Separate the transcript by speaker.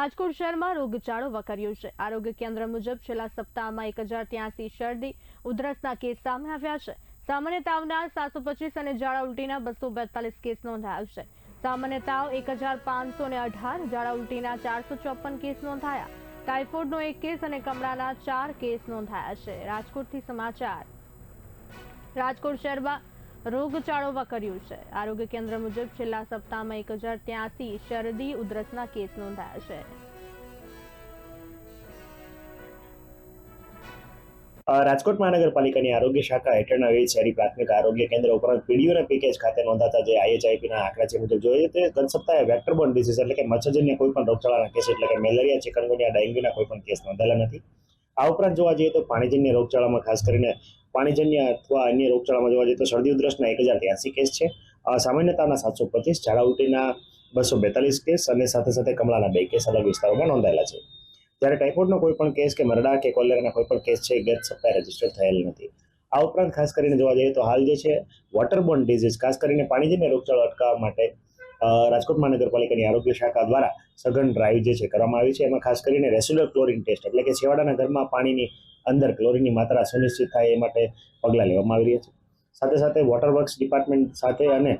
Speaker 1: રાજકોટ શહેરમાં રોગચાળો વકર્યો છે। આરોગ્ય કેન્દ્ર મુજબ છેલ્લા સપ્તાહમાં 1083 શરદી ઉધરસના કેસ સામે આવ્યા છે। સામાન્ય તાવના 725 અને ઝાડા ઉલટીના 242 કેસ નોંધાયા છે। સામાન્ય તાવ 1518, ઝાડા ઉલટીના 454 કેસ નોંધાયા। ટાઇફોઇડનો 1 કેસ અને કમળાના 4 કેસ નોંધાયા છે। રાજકોટથી સમાચાર। રાજકોટ શહેરમાં રોગચાળો વકર્યો છે। આરોગ્ય કેન્દ્ર મુજબ છેલ્લા સપ્તાહમાં 1083 શરદી ઉધરસના કેસ નોંધાયા છે।
Speaker 2: રાજકોટ મહાનગરપાલિકાની આરોગ્ય શાખા હેઠળના વિવિધ શહેરી પ્રાથમિક આરોગ્ય કેન્દ્ર ઉપરાંત પીડીઓના પેકેજ ખાતે નોંધાતા જે IHIPના આંકડા છે મુજબ જોઈએ તો ગત સપ્તાહે વેક્ટરબોર્ન ડિસીઝ એટલે કે મચ્છરજન્ય કોઈ પણ રોગચાળાના કેસ એટલે કે મેલેરિયા, ચિકનગુનિયા, ડેન્ગ્યુના કોઈ પણ કેસ નોંધાયેલા નથી। આ ઉપરાંત જોવા જઈએ તો પાણીજન્ય રોગચાળામાં ખાસ કરીને પાણીજન્ય અથવા અન્ય રોગચાળામાં જોવા જઈએ તો શરદી ઉધરસના 1083 કેસ છે। સામાન્ય તાવના 725, ઝાડા ઉલટીના 242 કેસ અને સાથે સાથે કમળાના 2 કેસ અલગ વિસ્તારોમાં નોંધાયેલા છે। જ્યારે ટાઇફોઇડનો કોઈ પણ કેસ કે મરડા કે કોલેરાના કોઈ પણ કેસ છે ગત સપ્તાહે રજીસ્ટર થયેલ નથી। આ ઉપરાંત ખાસ કરીને જોવા જઈએ તો હાલ જે છે વોટરબોર્ન ડિઝીઝ ખાસ કરીને પાણીજન્ય રોગચાળો અટકાવવા માટે રાજકોટ મહાનગરપાલિકાની આરોગ્ય શાખા દ્વારા સઘન ડ્રાઈવ જે છે કરવામાં આવી છે। એમાં ખાસ કરીને રેસિડ્યુઅલ ક્લોરિન ટેસ્ટ એટલે કે છેવાડાના ઘરમાં પાણીની અંદર ક્લોરિનની માત્રા સુનિશ્ચિત થાય એ માટે પગલાં લેવામાં આવી રહ્યા છે। સાથે સાથે વોટર વર્ક્સ ડિપાર્ટમેન્ટ સાથે અને